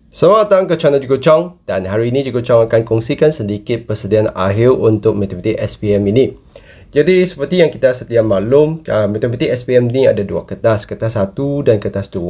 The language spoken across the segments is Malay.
Selamat datang ke channel Cikgu Chong, dan hari ini Cikgu Chong akan kongsikan sedikit persediaan akhir untuk matematik SPM ini. Jadi seperti yang kita sedia maklum, matematik SPM ni ada dua kertas 1 dan kertas 2.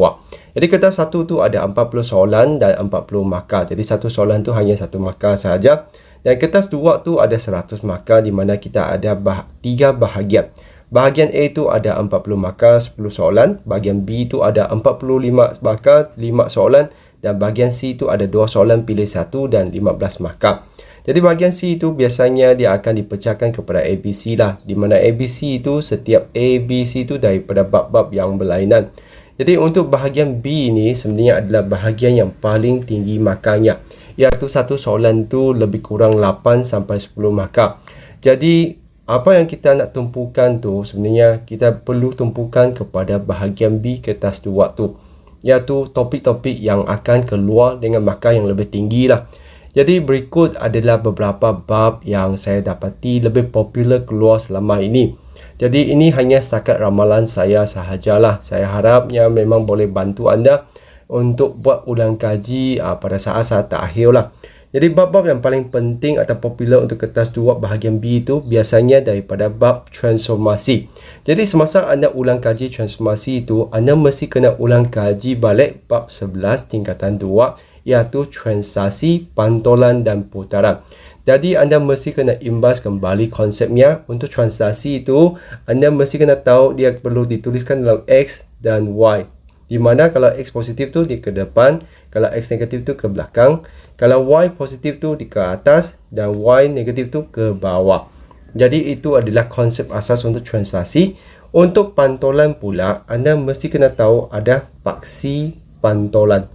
Jadi kertas 1 tu ada 40 soalan dan 40 markah. Jadi satu soalan tu hanya satu markah sahaja. Dan kertas 2 tu ada 100 markah, di mana kita ada 3 bahagian. Bahagian A tu ada 40 markah 10 soalan, bahagian B tu ada 45 markah 5 soalan, dan bahagian C itu ada 2 soalan pilih 1 dan 15 markah. Jadi bahagian C itu biasanya dia akan dipecahkan kepada ABC lah, di mana ABC itu setiap ABC itu daripada bab-bab yang berlainan. Jadi untuk bahagian B ini sebenarnya adalah bahagian yang paling tinggi markahnya, iaitu satu soalan tu lebih kurang 8 sampai 10 markah. Jadi apa yang kita nak tumpukan tu sebenarnya kita perlu tumpukan kepada bahagian B kertas 2 tu, iaitu topik-topik yang akan keluar dengan markah yang lebih tinggi lah. Jadi berikut adalah beberapa bab yang saya dapati lebih popular keluar selama ini. Jadi ini hanya setakat ramalan saya sahajalah. Saya harapnya memang boleh bantu anda untuk buat ulang kaji pada saat-saat terakhir lah. Jadi bab-bab yang paling penting atau popular untuk kertas 2 bahagian B itu biasanya daripada bab transformasi. Jadi semasa anda ulang kaji transformasi itu, anda mesti kena ulang kaji balik bab 11 tingkatan 2, iaitu transaksi, pantolan dan putaran. Jadi anda mesti kena imbas kembali konsepnya. Untuk transaksi itu, anda mesti kena tahu dia perlu dituliskan dalam X dan Y. Di mana kalau X positif tu di ke depan, kalau X negatif tu ke belakang, kalau Y positif tu di ke atas dan Y negatif tu ke bawah. Jadi itu adalah konsep asas untuk transaksi. Untuk pantolan pula, anda mesti kena tahu ada paksi pantolan.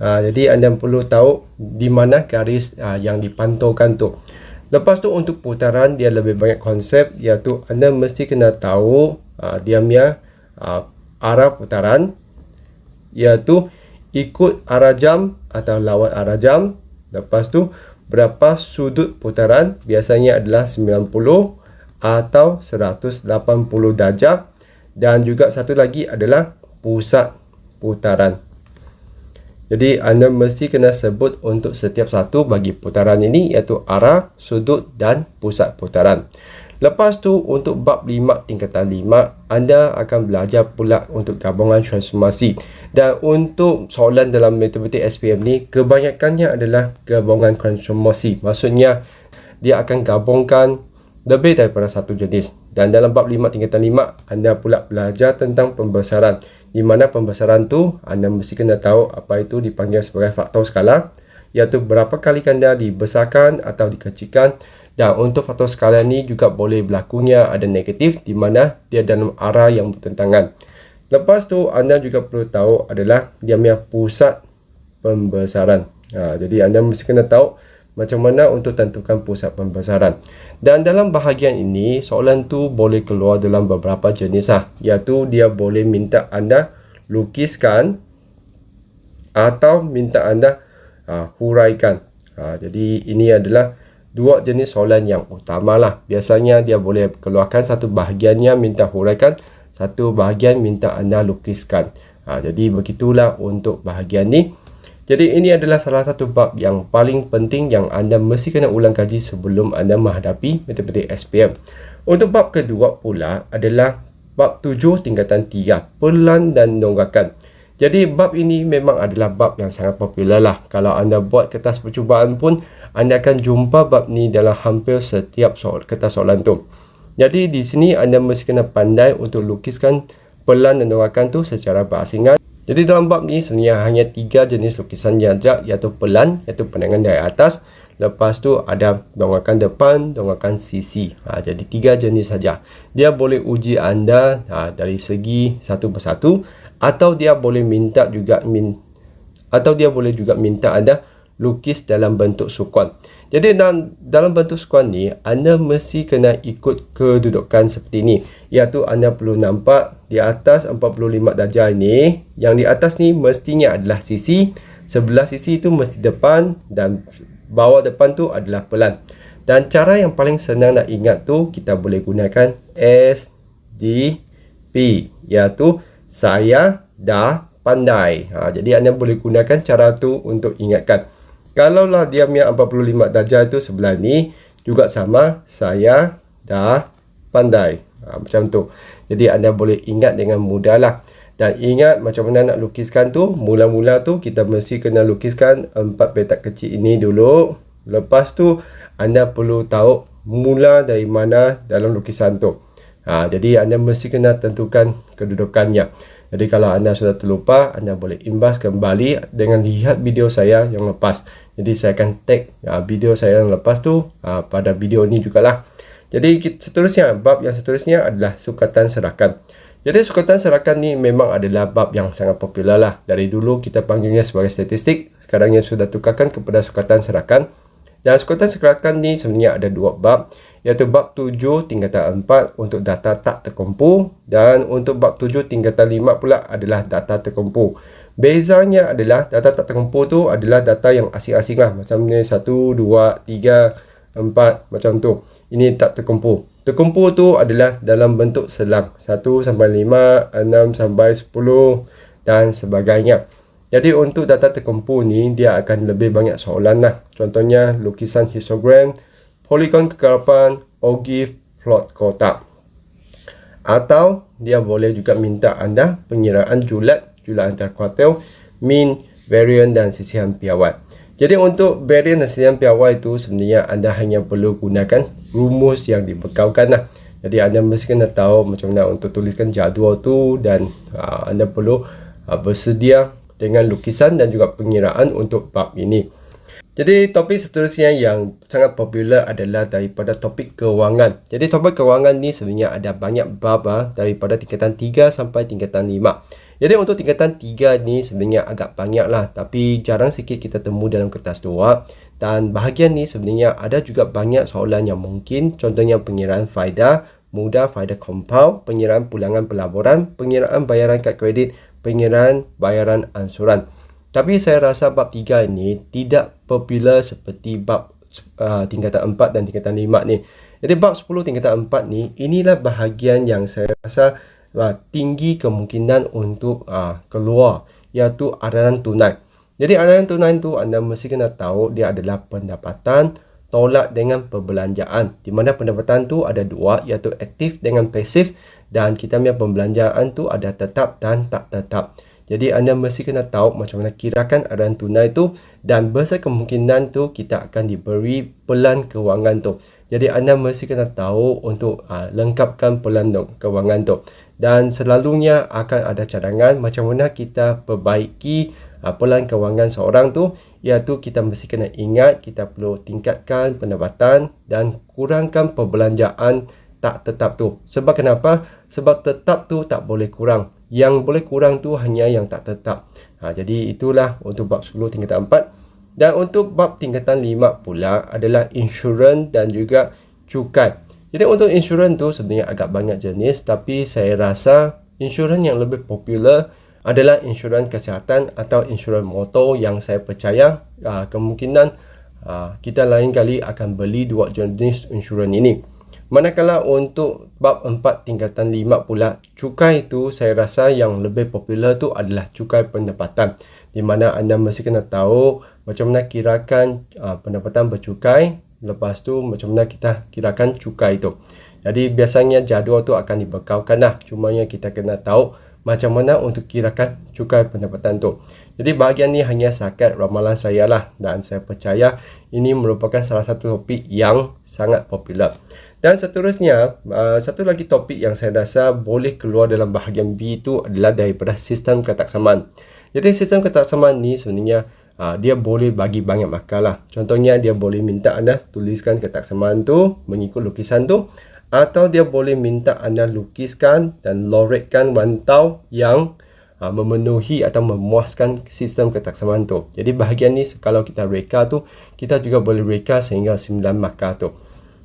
Jadi anda perlu tahu di mana garis yang dipantulkan tu. Lepas tu untuk putaran dia lebih banyak konsep, iaitu anda mesti kena tahu dia punya arah putaran, iaitu ikut arah jam atau lawan arah jam. Lepas tu berapa sudut putaran, biasanya adalah 90 atau 180 darjah, dan juga satu lagi adalah pusat putaran. Jadi anda mesti kena sebut untuk setiap satu bagi putaran ini, iaitu arah, sudut dan pusat putaran. Lepas tu untuk bab 5 tingkatan 5, anda akan belajar pula untuk gabungan transformasi. Dan untuk soalan dalam matematik SPM ni, kebanyakannya adalah gabungan transformasi. Maksudnya dia akan gabungkan lebih daripada satu jenis. Dan dalam bab 5 tingkatan 5, anda pula belajar tentang pembesaran. Di mana pembesaran tu anda mesti kena tahu apa itu dipanggil sebagai faktor skala, iaitu berapa kali ganda dibesarkan atau dikecilkan. Dan untuk faktor skala ni juga boleh berlakunya ada negatif, di mana dia dalam arah yang bertentangan. Lepas tu anda juga perlu tahu adalah dia punya pusat pembesaran. Jadi anda mesti kena tahu macam mana untuk tentukan pusat pembesaran. Dan dalam bahagian ini soalan tu boleh keluar dalam beberapa jenis iaitu dia boleh minta anda lukiskan atau minta anda huraikan. Jadi ini adalah dua jenis soalan yang utama lah. Biasanya dia boleh keluarkan satu bahagiannya minta huraikan, satu bahagian minta anda lukiskan. Jadi begitulah untuk bahagian ni. Jadi ini adalah salah satu bab yang paling penting yang anda mesti kena ulang kaji sebelum anda menghadapi matematik SPM. Untuk bab kedua pula adalah bab 7 tingkatan 3, pelan dan donggakan. Jadi bab ini memang adalah bab yang sangat popular lah. Kalau anda buat kertas percubaan pun, anda akan jumpa bab ni dalam hampir setiap kertas soalan tu. Jadi di sini anda mesti kena pandai untuk lukiskan pelan dan donggakan tu secara berasingan. Jadi dalam bab ni sebenarnya hanya 3 jenis lukisan sahaja, iaitu pelan, iaitu pandangan dari atas. Lepas tu ada donggakan depan, donggakan sisi. Jadi 3 jenis saja. Dia boleh uji anda dari segi satu persatu, atau dia boleh minta juga minta anda lukis dalam bentuk sukuan. Jadi dalam bentuk sukuan ni anda mesti kena ikut kedudukan seperti ini, iaitu anda perlu nampak di atas 45 darjah ini, yang di atas ni mestinya adalah sisi, sebelah sisi itu mesti depan, dan bawah depan tu adalah pelan. Dan cara yang paling senang nak ingat tu kita boleh gunakan SDP, iaitu saya dah pandai. Jadi anda boleh gunakan cara tu untuk ingatkan. Kalaulah dia punya 45 darjah itu sebelah ni juga sama, saya dah pandai. Macam tu. Jadi anda boleh ingat dengan mudah lah. Dan ingat macam mana nak lukiskan tu. Mula-mula tu kita mesti kena lukiskan 4 petak kecil ini dulu. Lepas tu anda perlu tahu mula dari mana dalam lukisan tu. Jadi anda mesti kena tentukan kedudukannya. Jadi kalau anda sudah terlupa, anda boleh imbas kembali dengan lihat video saya yang lepas. Jadi saya akan tag video saya yang lepas tu pada video ini jugalah. Jadi seterusnya, bab yang seterusnya adalah sukatan serakan. Jadi sukatan serakan ni memang adalah bab yang sangat popular lah. Dari dulu kita panggilnya sebagai statistik, sekarang yang sudah tukarkan kepada sukatan serakan. Dan sukatan serakan ni sebenarnya ada 2 bab, iaitu bab 7 tingkatan 4 untuk data tak terkumpul, dan untuk bab 7 tingkatan 5 pula adalah data terkumpul. Bezanya adalah data tak terkumpul tu adalah data yang asing-asing lah, macam ni 1, 2, 3, 4 macam tu. Ini tak terkumpul. Terkumpul tu adalah dalam bentuk selang 1 sampai 5, 6 sampai 10 dan sebagainya. Jadi untuk data terkumpul ni dia akan lebih banyak soalan lah. Contohnya lukisan histogram, poligon kegelapan, ogive, plot kotak. Atau dia boleh juga minta anda pengiraan julat antar kuartil, mean, variance dan sisihan piawai. Jadi untuk variance dan sisihan piawai itu sebenarnya anda hanya perlu gunakan rumus yang dibekaukan lah. Jadi anda mesti kena tahu macam mana untuk tuliskan jadual tu, dan anda perlu bersedia dengan lukisan dan juga pengiraan untuk bab ini. Jadi topik seterusnya yang sangat popular adalah daripada topik kewangan. Jadi topik kewangan ni sebenarnya ada banyak bab daripada tingkatan 3 sampai tingkatan 5. Jadi untuk tingkatan 3 ni sebenarnya agak banyak lah, tapi jarang sikit kita temu dalam kertas 2. Dan bahagian ni sebenarnya ada juga banyak soalan yang mungkin, contohnya pengiraan faedah, mudah faedah kompaun, pengiraan pulangan pelaburan, pengiraan bayaran kad kredit, pengiraan bayaran ansuran. Tapi saya rasa bab 3 ini tidak popular seperti bab tingkatan 4 dan tingkatan 5 ni. Jadi bab 10 tingkatan 4 ni, inilah bahagian yang saya rasa tinggi kemungkinan untuk keluar, iaitu arahan tunai. Jadi arahan tunai tu anda mesti kena tahu dia adalah pendapatan tolak dengan perbelanjaan, di mana pendapatan tu ada 2, iaitu aktif dengan pasif, dan kita punya pembelanjaan tu ada tetap dan tak tetap. Jadi anda mesti kena tahu macam mana kirakan arahan tunai tu, dan besar kemungkinan tu kita akan diberi pelan kewangan tu. Jadi anda mesti kena tahu untuk lengkapkan pelan kewangan tu. Dan selalunya akan ada cadangan macam mana kita perbaiki pelan kewangan seorang tu, iaitu kita mesti kena ingat kita perlu tingkatkan pendapatan dan kurangkan perbelanjaan tak tetap tu. Sebab kenapa? Sebab tetap tu tak boleh kurang. Yang boleh kurang tu hanya yang tak tetap. Jadi itulah untuk bab 10 tingkatan 4. Dan untuk bab tingkatan 5 pula adalah insurans dan juga cukai. Jadi untuk insurans tu sebenarnya agak banyak jenis, tapi saya rasa insurans yang lebih popular adalah insurans kesihatan atau insurans motor, yang saya percaya kemungkinan kita lain kali akan beli 2 jenis insurans ini. Manakala untuk bab 4 tingkatan 5 pula, cukai itu saya rasa yang lebih popular tu adalah cukai pendapatan, di mana anda mesti kena tahu macam mana kirakan pendapatan bercukai, lepas tu macam mana kita kirakan cukai itu. Jadi biasanya jadual tu akan dibekaukan lah, cumanya kita kena tahu macam mana untuk kirakan cukai pendapatan tu. Jadi bahagian ni hanya setakat ramalan saya lah, dan saya percaya ini merupakan salah satu topik yang sangat popular. Dan seterusnya, satu lagi topik yang saya rasa boleh keluar dalam bahagian B itu adalah daripada sistem ketaksamaan. Jadi sistem ketaksamaan ni sebenarnya dia boleh bagi banyak makalah. Contohnya dia boleh minta anda tuliskan ketaksamaan tu mengikut lukisan tu, atau dia boleh minta anda lukiskan dan loretkan wantau yang memenuhi atau memuaskan sistem ketaksamaan tu. Jadi bahagian ni kalau kita reka tu, kita juga boleh reka sehingga 9 markah tu.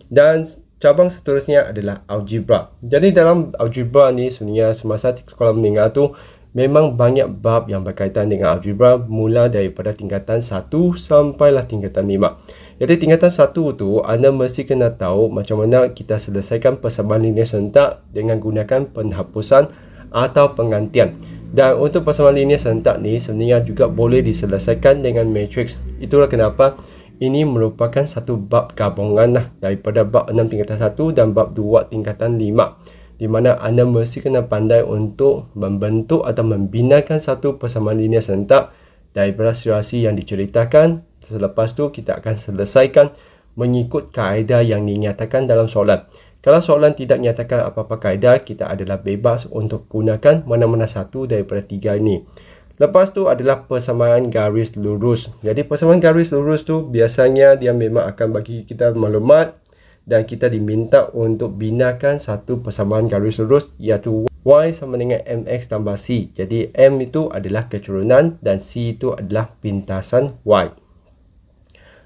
Dan cabang seterusnya adalah algebra. Jadi dalam algebra ni sebenarnya semasa sekolah menengah tu memang banyak bab yang berkaitan dengan algebra, mula daripada tingkatan 1 sampailah tingkatan 5. Jadi tingkatan 1 tu anda mesti kena tahu macam mana kita selesaikan persamaan linear serentak dengan gunakan penghapusan atau penggantian. Dan untuk pasaman linear serentak ni sebenarnya juga boleh diselesaikan dengan matrix. Itulah kenapa ini merupakan satu bab gabungan lah daripada bab 6 tingkatan 1 dan bab 2 tingkatan 5. Di mana anda mesti kena pandai untuk membentuk atau membinakan satu pasaman linear serentak daripada situasi yang diceritakan. Selepas tu kita akan selesaikan mengikut kaedah yang dinyatakan dalam soalan. Kalau soalan tidak nyatakan apa-apa kaedah, kita adalah bebas untuk gunakan mana-mana satu daripada tiga ini. Lepas tu adalah persamaan garis lurus. Jadi persamaan garis lurus tu biasanya dia memang akan bagi kita maklumat dan kita diminta untuk binakan satu persamaan garis lurus iaitu Y sama dengan MX tambah C. Jadi M itu adalah keturunan dan C itu adalah pintasan Y.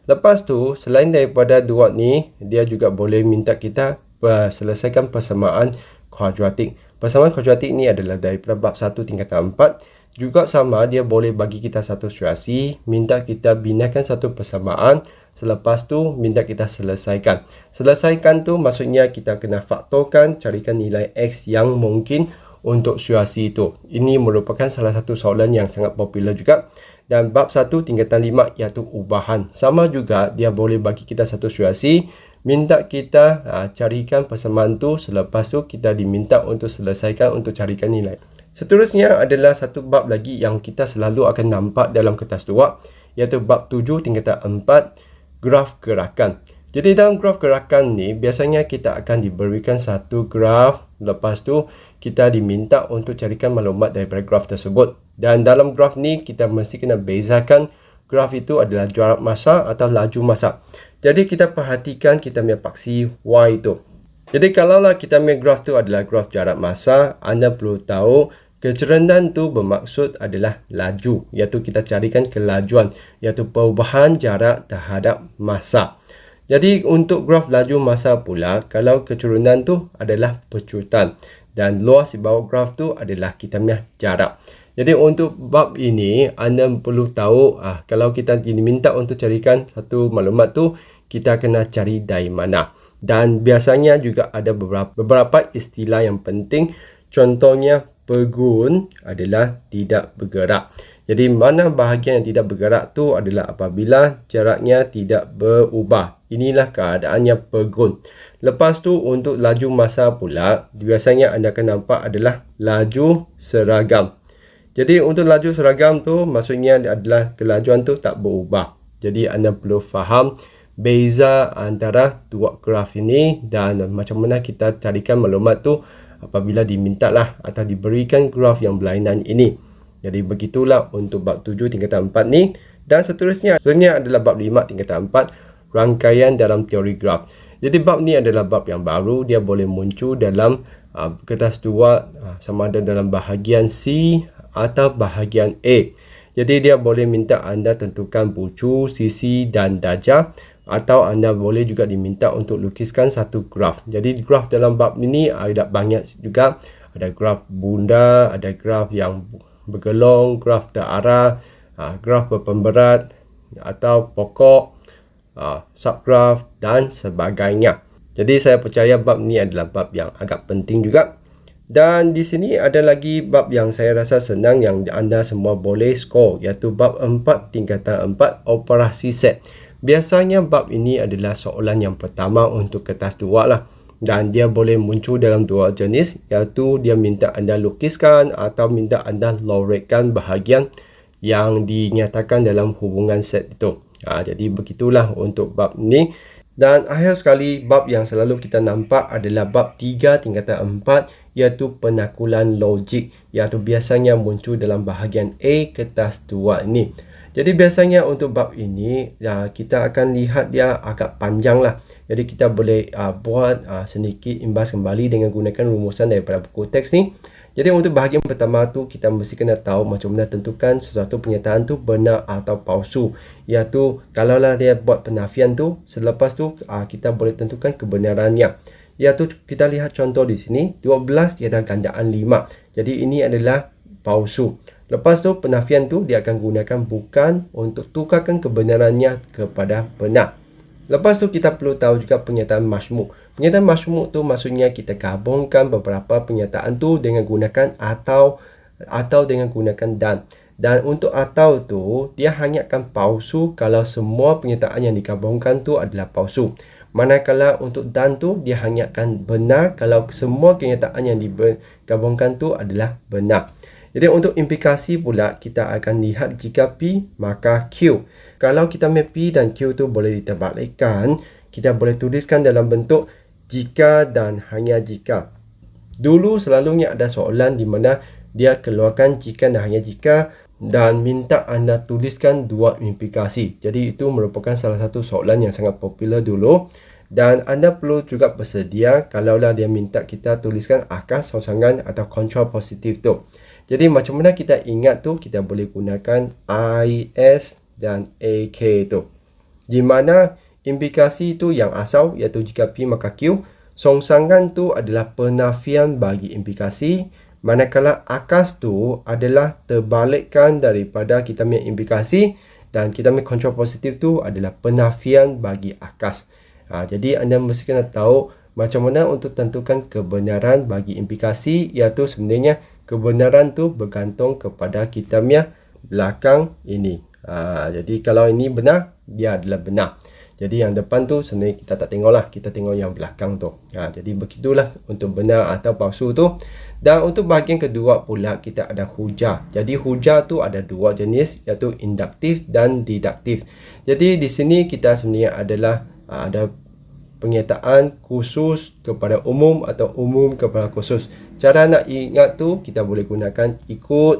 Lepas tu, selain daripada dua ni, dia juga boleh minta kita selesaikan persamaan kuadratik. Persamaan kuadratik ni adalah daripada bab 1 tingkatan 4. Juga sama, dia boleh bagi kita satu situasi, minta kita binakan satu persamaan. Selepas tu, minta kita selesaikan. Selesaikan tu maksudnya kita kena faktorkan, carikan nilai X yang mungkin untuk situasi itu. Ini merupakan salah satu soalan yang sangat popular juga. Dan bab 1 tingkatan 5 iaitu ubahan. Sama juga, dia boleh bagi kita satu situasi, minta kita carikan persamaan tu. Selepas tu kita diminta untuk selesaikan untuk carikan nilai. Seterusnya adalah satu bab lagi yang kita selalu akan nampak dalam kertas 2, iaitu bab 7 tingkatan 4, graf gerakan. Jadi dalam graf gerakan ni biasanya kita akan diberikan satu graf. Lepas tu kita diminta untuk carikan maklumat daripada graf tersebut. Dan dalam graf ni kita mesti kena bezakan graf itu adalah jarak masa atau laju masa. Jadi kita perhatikan kita punya paksi Y itu. Jadi kalaulah kita punya graf tu adalah graf jarak masa, anda perlu tahu kecerendan tu bermaksud adalah laju, iaitu kita carikan kelajuan, iaitu perubahan jarak terhadap masa. Jadi untuk graf laju masa pula, kalau keturunan tu adalah pecutan dan luas di bawah graf tu adalah kita punya jarak. Jadi untuk bab ini anda perlu tahu kalau kita diminta untuk carikan satu maklumat tu, kita kena cari dari mana. Dan biasanya juga ada beberapa istilah yang penting. Contohnya pegun adalah tidak bergerak. Jadi mana bahagian yang tidak bergerak tu adalah apabila jaraknya tidak berubah. Inilah keadaannya pegun. Lepas tu untuk laju masa pula, biasanya anda akan nampak adalah laju seragam. Jadi untuk laju seragam tu maksudnya adalah kelajuan tu tak berubah. Jadi anda perlu faham beza antara dua graf ini dan macam mana kita carikan maklumat tu apabila diminta lah atau diberikan graf yang berlainan ini. Jadi begitulah untuk bab 7 tingkatan 4 ni. Dan seterusnya adalah bab 5 tingkatan 4, rangkaian dalam teori graf. Jadi bab ni adalah bab yang baru. Dia boleh muncul dalam kertas 2 sama ada dalam bahagian C atau bahagian A. Jadi dia boleh minta anda tentukan bucu, sisi dan darjah. Atau anda boleh juga diminta untuk lukiskan satu graf. Jadi graf dalam bab ini ada banyak juga. Ada graf bunda, ada graf yang bergelong, graf terarah, graf berpemberat atau pokok, subgraf dan sebagainya. Jadi saya percaya bab ni adalah bab yang agak penting juga. Dan di sini ada lagi bab yang saya rasa senang yang anda semua boleh skor, iaitu bab 4 tingkatan 4, operasi set. Biasanya bab ini adalah soalan yang pertama untuk kertas 2 lah. Dan dia boleh muncul dalam dua jenis, iaitu dia minta anda lukiskan atau minta anda loretkan bahagian yang dinyatakan dalam hubungan set itu. Jadi begitulah untuk bab ini. Dan akhir sekali, bab yang selalu kita nampak adalah bab 3 tingkatan 4, iaitu penakulan logik, iaitu biasanya muncul dalam bahagian A kertas 2 ini. Jadi biasanya untuk bab ini kita akan lihat dia agak panjang lah. Jadi kita boleh buat sedikit imbas kembali dengan gunakan rumusan daripada buku teks ni. Jadi untuk bahagian pertama tu kita mesti kena tahu macam mana tentukan sesuatu pernyataan tu benar atau palsu. Iaitu kalaulah dia buat penafian tu, selepas tu kita boleh tentukan kebenarannya. Iaitu kita lihat contoh di sini, 12 tiada gandaan 5. Jadi ini adalah palsu. Lepas tu penafian tu dia akan gunakan bukan untuk tukarkan kebenarannya kepada benar. Lepas tu kita perlu tahu juga pernyataan masyhur. Pernyataan masyhur tu maksudnya kita gabungkan beberapa pernyataan tu dengan gunakan atau atau dengan gunakan dan. Dan untuk atau tu, dia hanya akan palsu kalau semua pernyataan yang digabungkan tu adalah palsu. Manakala untuk dan tu, dia hanya akan benar kalau semua kenyataan yang digabungkan tu adalah benar. Jadi untuk implikasi pula, kita akan lihat jika P maka Q. Kalau kita ambil P dan Q tu boleh diterbalikkan, kita boleh tuliskan dalam bentuk jika dan hanya jika. Dulu selalunya ada soalan di mana dia keluarkan jika dan hanya jika dan minta anda tuliskan dua implikasi. Jadi itu merupakan salah satu soalan yang sangat popular dulu. Dan anda perlu juga bersedia kalaulah dia minta kita tuliskan akas, rangsangan atau kontra positif tu. Jadi macam mana kita ingat tu, kita boleh gunakan IS dan AK tu. Di mana implikasi tu yang asal iaitu jika P maka Q. Rangsangan tu adalah penafian bagi implikasi. Manakala akas tu adalah terbalikkan daripada kita punya implikasi dan kita punya kontra positif tu adalah penafian bagi akas. Jadi anda mesti kena tahu macam mana untuk tentukan kebenaran bagi implikasi, iaitu sebenarnya kebenaran tu bergantung kepada kita punya belakang ini. Jadi kalau ini benar, dia adalah benar. Jadi yang depan tu sebenarnya kita tak tengok lah, kita tengok yang belakang tu. Jadi begitulah untuk benar atau palsu tu. Dan untuk bahagian kedua pula kita ada hujah. Jadi hujah tu ada dua jenis, iaitu induktif dan deduktif. Jadi di sini kita sebenarnya adalah ada pernyataan khusus kepada umum atau umum kepada khusus. Cara nak ingat tu kita boleh gunakan ikut,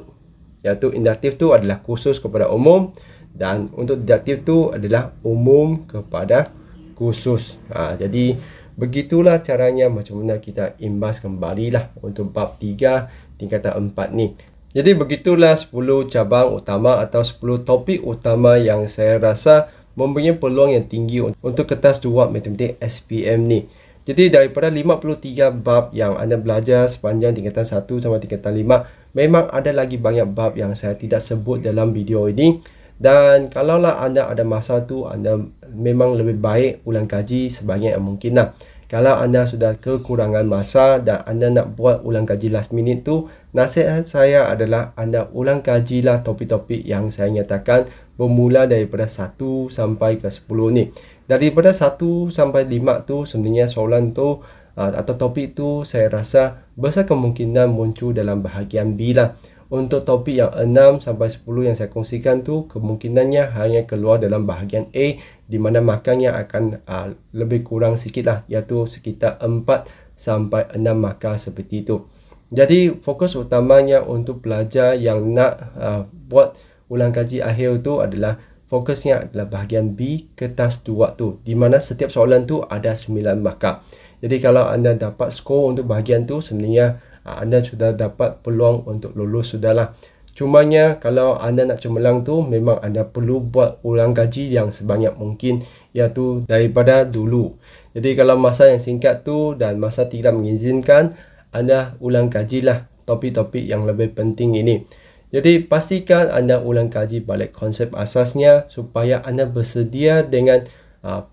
iaitu induktif tu adalah khusus kepada umum dan untuk deduktif tu adalah umum kepada khusus. Jadi begitulah caranya macam mana kita imbas kembalilah untuk bab 3 tingkatan 4 ni. Jadi begitulah 10 cabang utama atau 10 topik utama yang saya rasa mempunyai peluang yang tinggi untuk kertas 2 matematik SPM ni. Jadi daripada 53 bab yang anda belajar sepanjang tingkatan 1 sampai tingkatan 5, memang ada lagi banyak bab yang saya tidak sebut dalam video ini. Dan kalaulah anda ada masa tu, anda memang lebih baik ulang kaji sebanyak yang mungkin lah. Kalau anda sudah kekurangan masa dan anda nak buat ulang kaji last minute tu, nasihat saya adalah anda ulang kajilah topik-topik yang saya nyatakan bermula daripada 1 sampai ke 10 ni. Daripada 1 sampai 5 tu sebenarnya soalan tu atau topik tu saya rasa besar kemungkinan muncul dalam bahagian B lah. Untuk topik yang 6 sampai 10 yang saya kongsikan tu kemungkinannya hanya keluar dalam bahagian A, di mana markahnya akan lebih kurang sikit lah, iaitu sekitar 4 sampai 6 markah seperti itu. Jadi fokus utamanya untuk pelajar yang nak buat ulang kaji akhir tu adalah fokusnya adalah bahagian B kertas 2 tu, di mana setiap soalan tu ada 9 markah. Jadi kalau anda dapat skor untuk bahagian tu, sebenarnya anda sudah dapat peluang untuk lulus sudahlah. Cumanya kalau anda nak cemerlang tu, memang anda perlu buat ulang kaji yang sebanyak mungkin, iaitu daripada dulu. Jadi kalau masa yang singkat tu dan masa tidak mengizinkan, anda ulang kajilah topik-topik yang lebih penting ini. Jadi pastikan anda ulang kaji balik konsep asasnya supaya anda bersedia dengan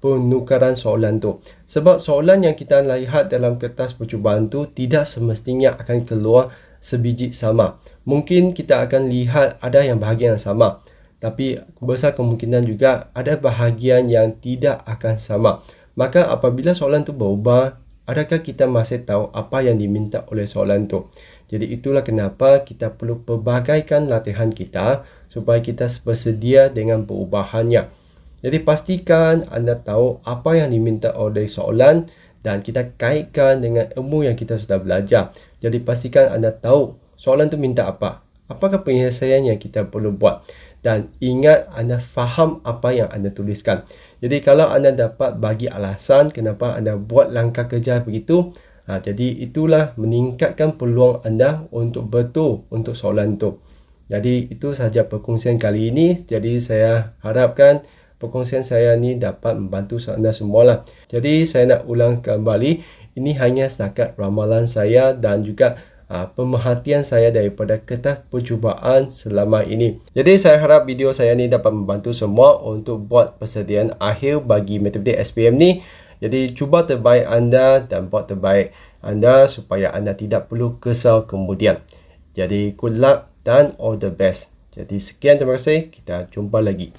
penukaran soalan tu. Sebab soalan yang kita lihat dalam kertas percubaan tu tidak semestinya akan keluar sebiji sama. Mungkin kita akan lihat ada yang bahagian yang sama, tapi besar kemungkinan juga ada bahagian yang tidak akan sama. Maka apabila soalan tu berubah, adakah kita masih tahu apa yang diminta oleh soalan tu? Jadi itulah kenapa kita perlu perbagaikan latihan kita supaya kita bersedia dengan perubahannya. Jadi pastikan anda tahu apa yang diminta oleh soalan dan kita kaitkan dengan ilmu yang kita sudah belajar. Jadi pastikan anda tahu soalan tu minta apa. Apakah penyelesaian yang kita perlu buat. Dan ingat anda faham apa yang anda tuliskan. Jadi kalau anda dapat bagi alasan kenapa anda buat langkah kerja begitu, jadi itulah meningkatkan peluang anda untuk betul untuk soalan tu. Jadi itu sahaja perkongsian kali ini. Jadi saya harapkan perkongsian saya ni dapat membantu anda semualah. Jadi saya nak ulang kembali, ini hanya setakat ramalan saya dan juga pemerhatian saya daripada kertas percubaan selama ini. Jadi saya harap video saya ni dapat membantu semua untuk buat persediaan akhir bagi matematik SPM ni. Jadi cuba terbaik anda dan buat terbaik anda supaya anda tidak perlu kesal kemudian. Jadi good luck dan all the best. Jadi sekian, terima kasih. Kita jumpa lagi.